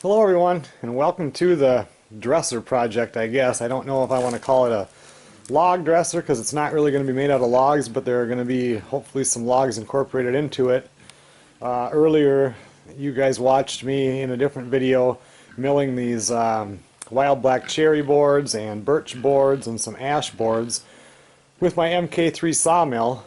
Hello everyone, and welcome to the dresser project, I guess. I don't know if I want to call it a log dresser because it's not really going to be made out of logs, but there are going to be hopefully some logs incorporated into it. Earlier you guys watched me in a different video milling these wild black cherry boards and birch boards and some ash boards with my MK3 sawmill.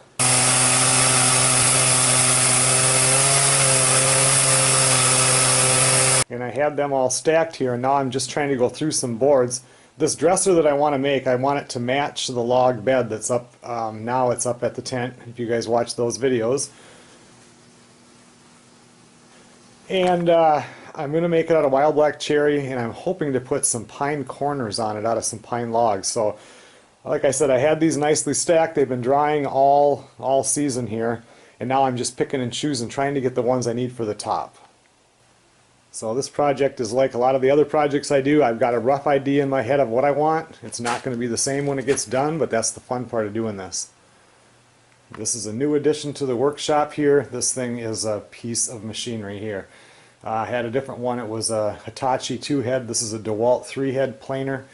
And I had them all stacked here, and now I'm just trying to go through some boards. This dresser that I want to make, I want it to match the log bed that's up, now it's up at the tent, if you guys watch those videos. And I'm going to make it out of wild black cherry, and I'm hoping to put some pine corners on it out of some pine logs. So, like I said, I had these nicely stacked. They've been drying all season here, and now I'm just picking and choosing, trying to get the ones I need for the top. So this project is like a lot of the other projects I do. I've got a rough idea in my head of what I want. It's not going to be the same when it gets done, but that's the fun part of doing this. This is a new addition to the workshop here. This thing is a piece of machinery here. I had a different one. It was a Hitachi 2-head. This is a DeWalt 3-head planer.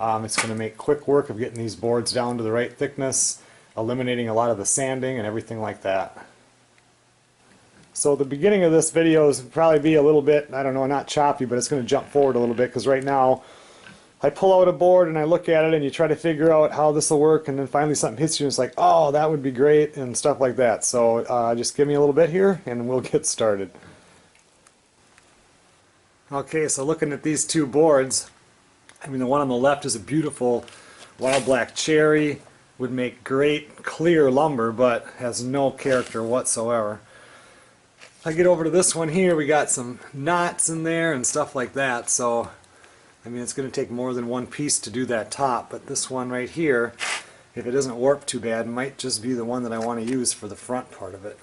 It's going to make quick work of getting these boards down to the right thickness, eliminating a lot of the sanding and everything like that. So the beginning of this video is probably be a little bit, I don't know, not choppy, but it's going to jump forward a little bit because right now I pull out a board and I look at it and you try to figure out how this will work, and then finally something hits you and it's like, oh, that would be great, and stuff like that. So just give me a little bit here and we'll get started. Okay, so looking at these two boards, I mean, the one on the left is a beautiful wild black cherry, would make great clear lumber, but has no character whatsoever. I get over to this one here, we got some knots in there and stuff like that, so I mean it's going to take more than one piece to do that top, but this one right here, if it isn't warped too bad, might just be the one that I want to use for the front part of it.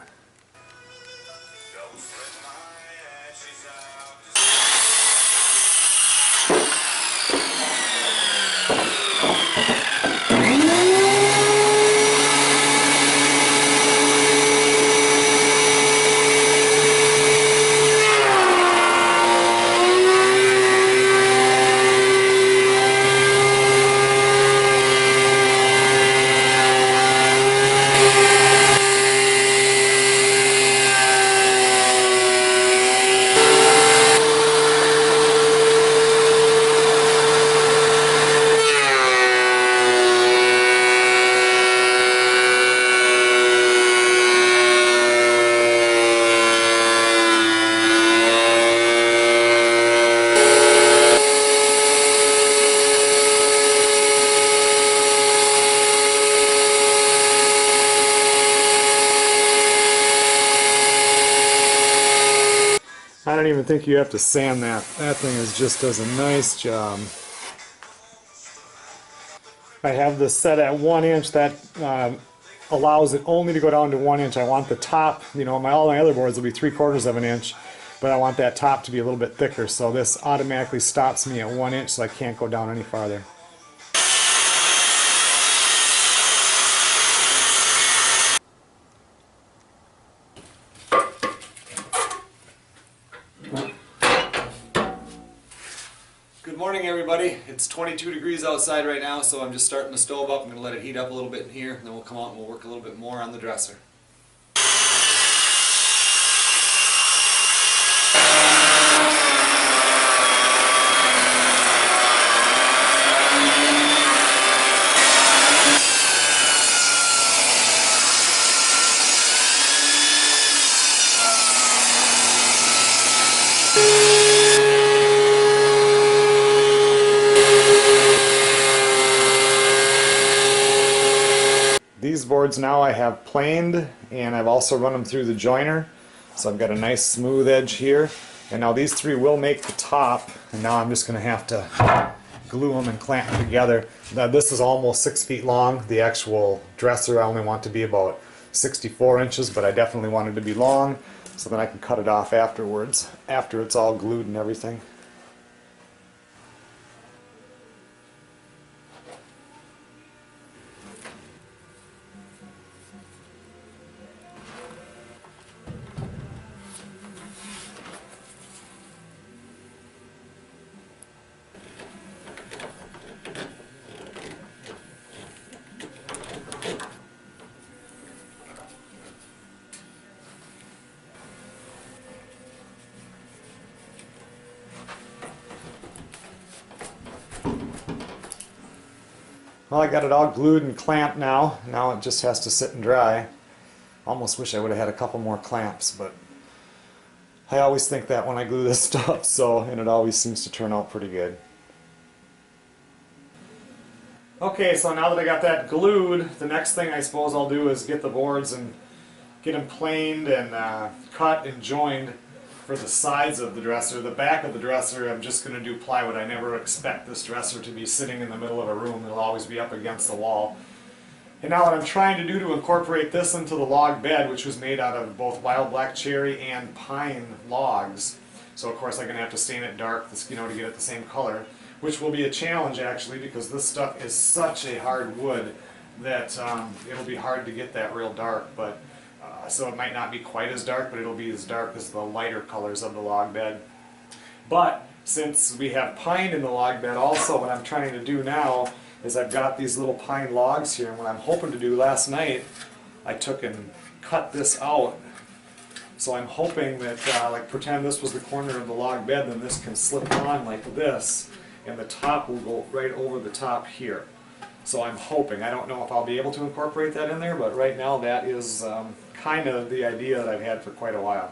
I don't even think you have to sand that. That thing does a nice job. I have this set at 1 inch. That allows it only to go down to 1 inch. I want the top, you know, all my other boards will be 3/4 of an inch, but I want that top to be a little bit thicker. So this automatically stops me at 1 inch, so I can't go down any farther. Good morning, everybody. It's 22 degrees outside right now, so I'm just starting the stove up. I'm going to let it heat up a little bit in here, and then we'll come out and we'll work a little bit more on the dresser. These boards now I have planed, and I've also run them through the joiner, so I've got a nice smooth edge here. And now these three will make the top, and now I'm just going to have to glue them and clamp them together. Now this is almost 6 feet long. The actual dresser I only want to be about 64 inches, but I definitely want it to be long so then I can cut it off afterwards, after it's all glued and everything. Well, I got it all glued and clamped now. Now it just has to sit and dry. Almost wish I would have had a couple more clamps, but I always think that when I glue this stuff, and it always seems to turn out pretty good. Okay, so now that I got that glued, the next thing I suppose I'll do is get the boards and get them planed and cut and joined for the sides of the dresser. The back of the dresser, I'm just going to do plywood. I never expect this dresser to be sitting in the middle of a room. It'll always be up against the wall. And now what I'm trying to do to incorporate this into the log bed, which was made out of both wild black cherry and pine logs. So of course I'm going to have to stain it dark, to get it the same color, which will be a challenge actually, because this stuff is such a hard wood that it'll be hard to get that real dark. But so it might not be quite as dark, but it'll be as dark as the lighter colors of the log bed. But since we have pine in the log bed also, what I'm trying to do now is I've got these little pine logs here, and what I'm hoping to do last night, I took and cut this out. So I'm hoping that, like pretend this was the corner of the log bed, then this can slip on like this, and the top will go right over the top here. So I'm hoping, I don't know if I'll be able to incorporate that in there, but right now that is kind of the idea that I've had for quite a while.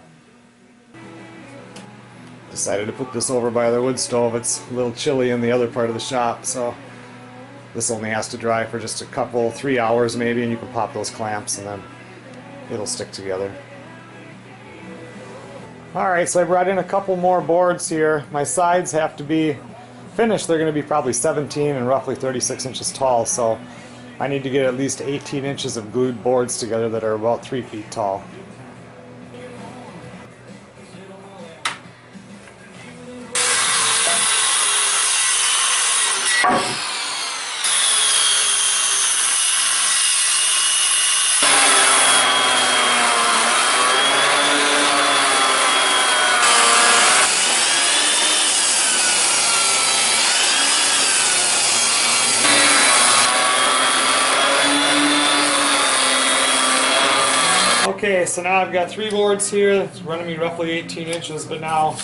Decided to put this over by the wood stove. It's a little chilly in the other part of the shop, so this only has to dry for just a couple, 3 hours maybe, and you can pop those clamps and then it'll stick together. Alright, so I brought in a couple more boards here. My sides have to be finished. They're going to be probably 17 and roughly 36 inches tall, so I need to get at least 18 inches of glued boards together that are about 3 feet tall. Okay, so now I've got 3 boards here. It's running me roughly 18 inches, but now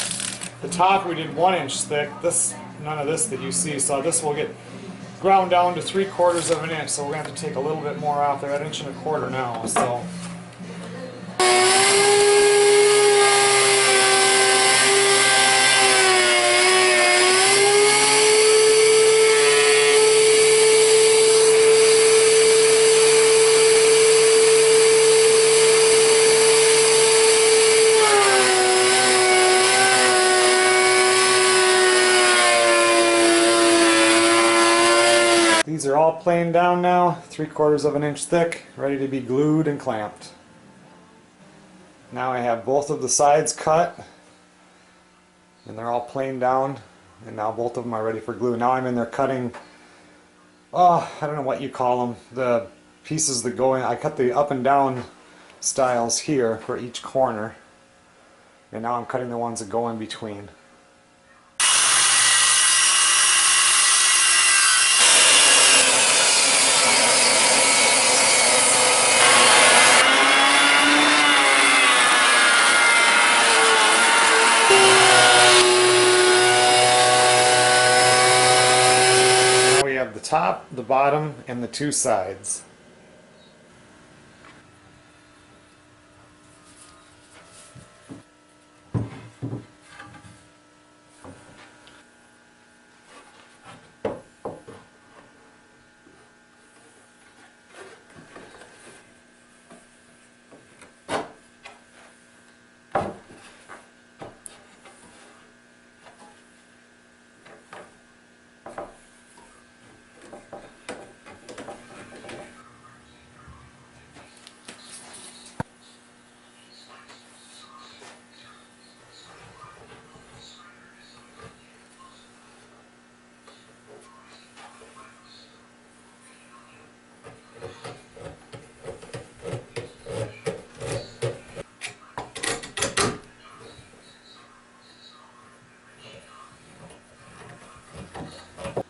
the top we did 1 inch thick. None of this that you see, so this will get ground down to 3/4 of an inch. So we're going to have to take a little bit more off there, 1.25 inches now. So. These are all planed down now, 3/4 of an inch thick, ready to be glued and clamped. Now I have both of the sides cut, and they're all planed down, and now both of them are ready for glue. Now I'm in there cutting, I don't know what you call them, the pieces that go in. I cut the up and down styles here for each corner, and now I'm cutting the ones that go in between. The top, the bottom, and the 2 sides.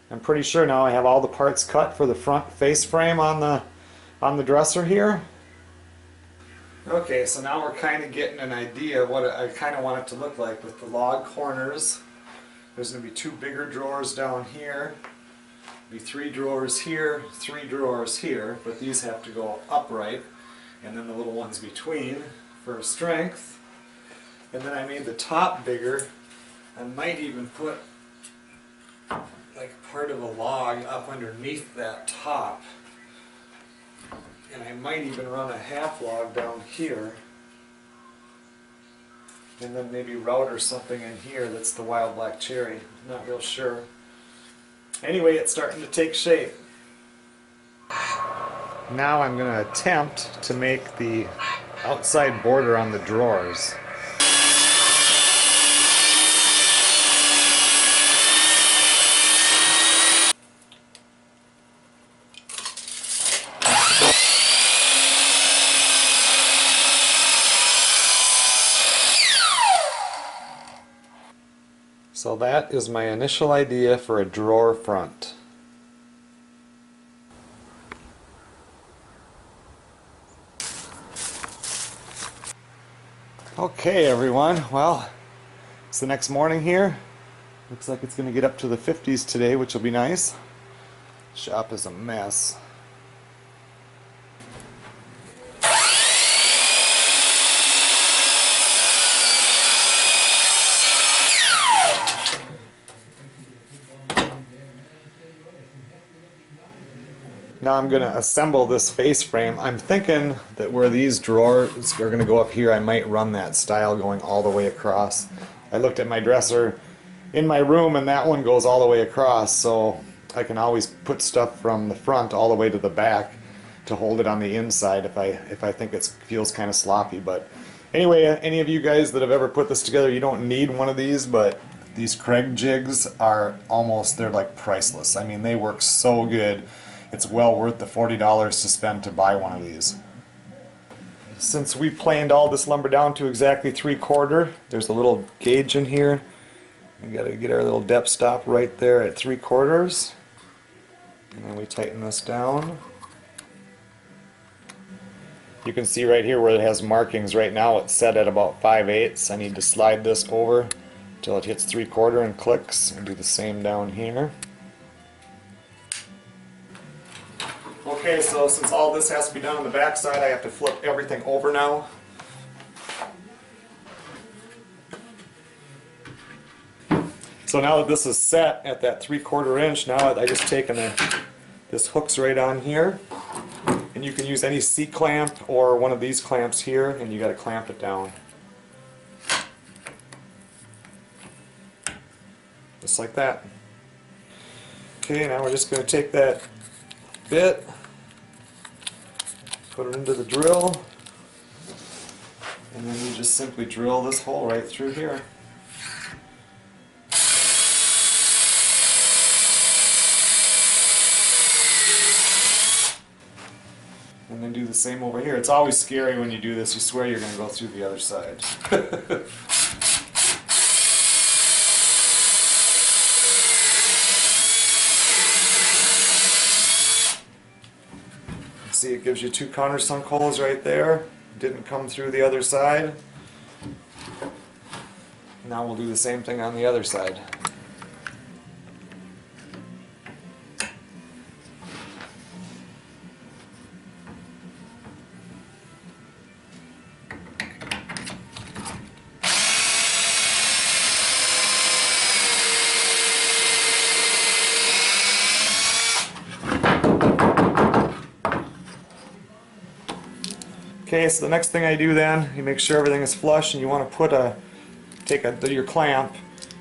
I'm pretty sure now I have all the parts cut for the front face frame on the dresser here. Okay, so now we're kind of getting an idea of what I kind of want it to look like with the log corners. There's going to be 2 bigger drawers down here, Be 3 drawers here, 3 drawers here, but these have to go upright, and then the little ones between for strength. And then I made the top bigger. I might even put like part of a log up underneath that top. And I might even run a half log down here. And then maybe route or something in here that's the wild black cherry. I'm not real sure. Anyway, it's starting to take shape. Now I'm going to attempt to make the outside border on the drawers. So that is my initial idea for a drawer front. Okay everyone, well, it's the next morning here. Looks like it's going to get up to the 50s today, which will be nice. Shop is a mess. Now I'm going to assemble this face frame. I'm thinking that where these drawers are going to go up here, I might run that style going all the way across. I looked at my dresser in my room and that one goes all the way across, so I can always put stuff from the front all the way to the back to hold it on the inside if I think it feels kind of sloppy. But anyway, any of you guys that have ever put this together, you don't need one of these, but these Craig jigs are they're like priceless. I mean, they work so good. It's well worth the $40 to spend to buy one of these. Since we planed all this lumber down to exactly 3/4, there's a little gauge in here. We got to get our little depth stop right there at 3/4, and then we tighten this down. You can see right here where it has markings. Right now it's set at about 5/8. I need to slide this over till it hits 3/4 and clicks, and do the same down here. Okay, so since all this has to be done on the back side, I have to flip everything over now. So now that this is set at that 3/4 inch, now I just taken this hook's right on here, and you can use any C-clamp or one of these clamps here, and you got to clamp it down. Just like that. Okay, now we're just going to take that bit, put it into the drill, and then you just simply drill this hole right through here. And then do the same over here. It's always scary when you do this. You swear you're going to go through the other side. See, it gives you 2 countersunk holes right there. Didn't come through the other side. Now we'll do the same thing on the other side. Okay, so the next thing I do then, you make sure everything is flush, and you want to take your clamp,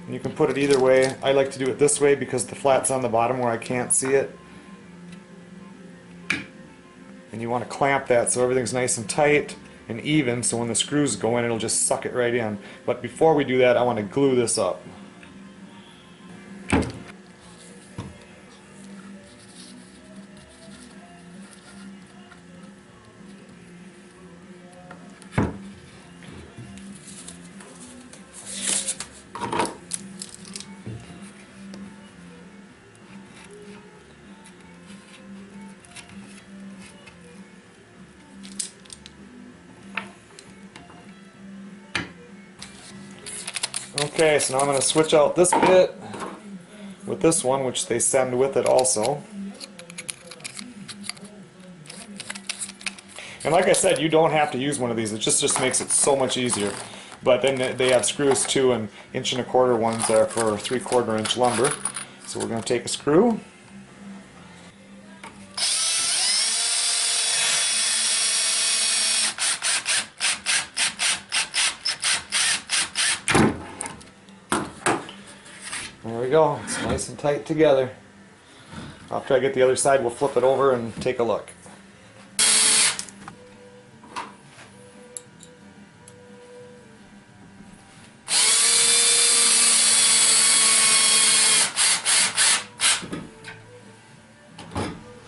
and you can put it either way. I like to do it this way because the flat's on the bottom where I can't see it. And you want to clamp that so everything's nice and tight and even, so when the screws go in, it'll just suck it right in. But before we do that, I want to glue this up. Okay, so now I'm going to switch out this bit with with this one, which they send with it also. And like I said, you don't have to use one of these. It just makes it so much easier. But then they have screws too, and 1¼ ones are for 3/4 inch lumber. So we're going to take a screw. There we go. It's nice and tight together. After I get the other side, we'll flip it over and take a look.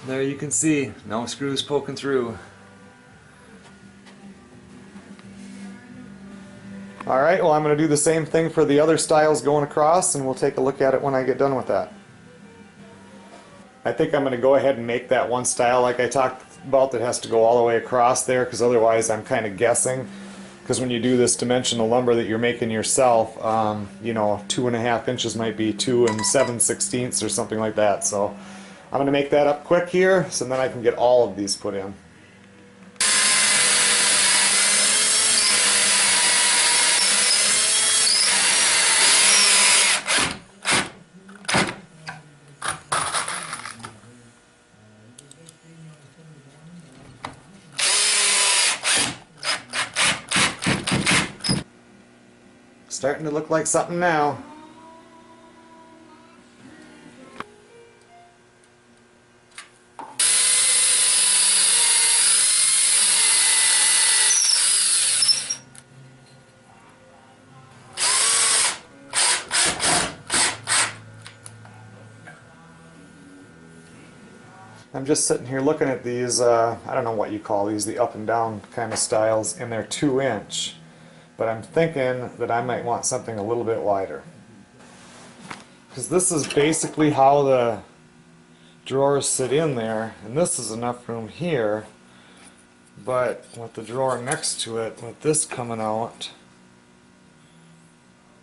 There you can see, no screws poking through. Alright, well I'm going to do the same thing for the other styles going across, and we'll take a look at it when I get done with that. I think I'm going to go ahead and make that one style like I talked about that has to go all the way across there, because otherwise I'm kind of guessing. Because when you do this dimensional lumber that you're making yourself, you know, 2½ inches might be 2 7/16 or something like that. So I'm going to make that up quick here, so then I can get all of these put in. Starting to look like something now. I'm just sitting here looking at these, I don't know what you call these, the up and down kind of styles, and they're 2-inch. But I'm thinking that I might want something a little bit wider. Because this is basically how the drawers sit in there, and this is enough room here, but with the drawer next to it, with this coming out,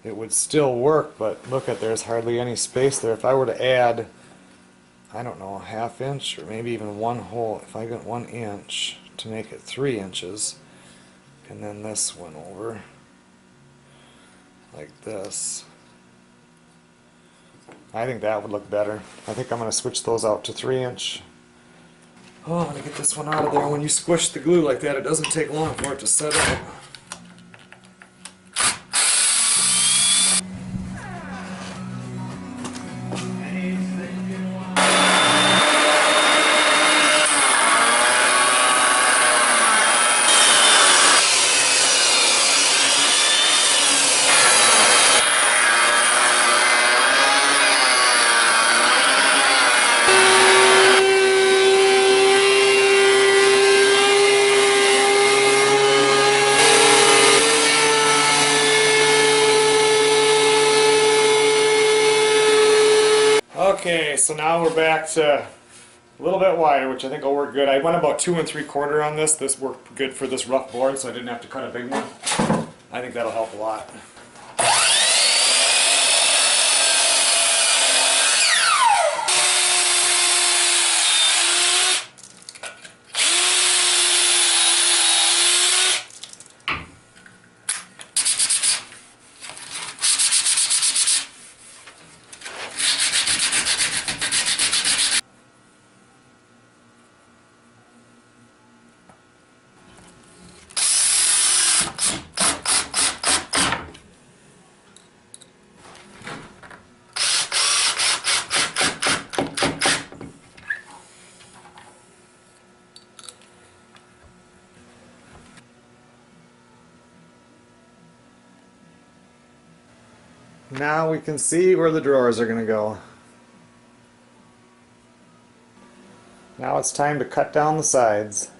it would still work, but look at, there's hardly any space there. If I were to add, I don't know, a 1/2 inch or maybe even one whole, if I got 1 inch to make it 3 inches, and then this one over like this, I think that would look better. I think I'm going to switch those out to 3-inch. Oh, I'm going to get this one out of there. When you squish the glue like that, it doesn't take long for it to set up. Okay, so now we're back to a little bit wider, which I think will work good. I went about 2 3/4 on this. This worked good for this rough board, so I didn't have to cut a big one. I think that'll help a lot. Now we can see where the drawers are going to go. Now it's time to cut down the sides.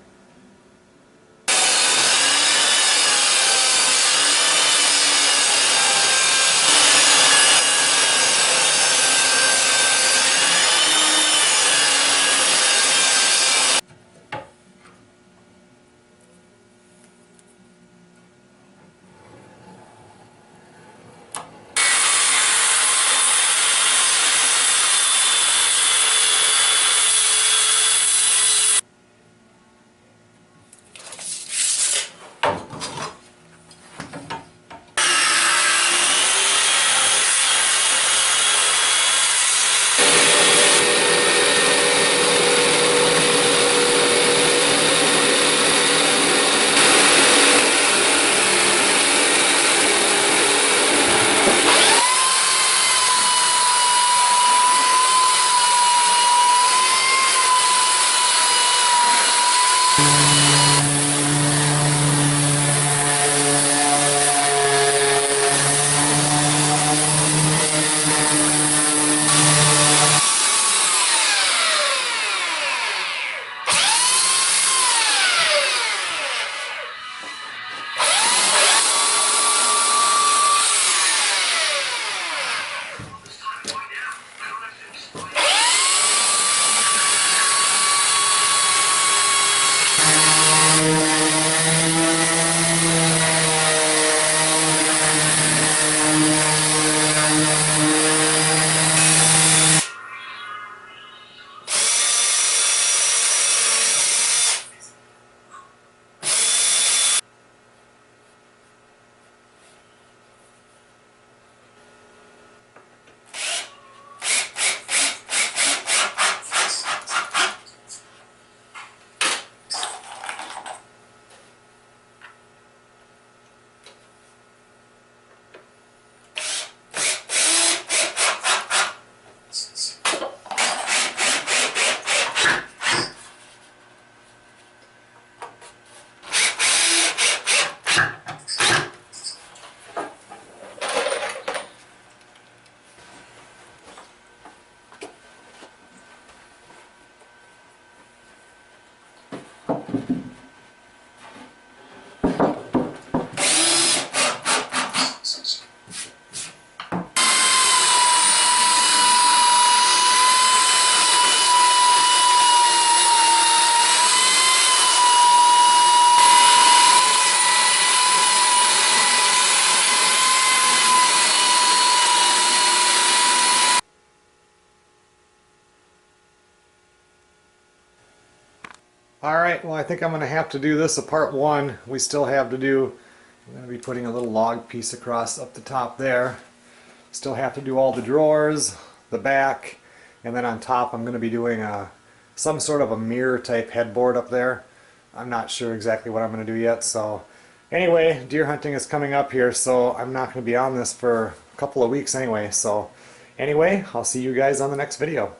Alright, well I think I'm going to have to do this a part one. We still have to do, I'm going to be putting a little log piece across up the top there. Still have to do all the drawers, the back, and then on top I'm going to be doing some sort of a mirror type headboard up there. I'm not sure exactly what I'm going to do yet. So anyway, deer hunting is coming up here, so I'm not going to be on this for a couple of weeks anyway. So anyway, I'll see you guys on the next video.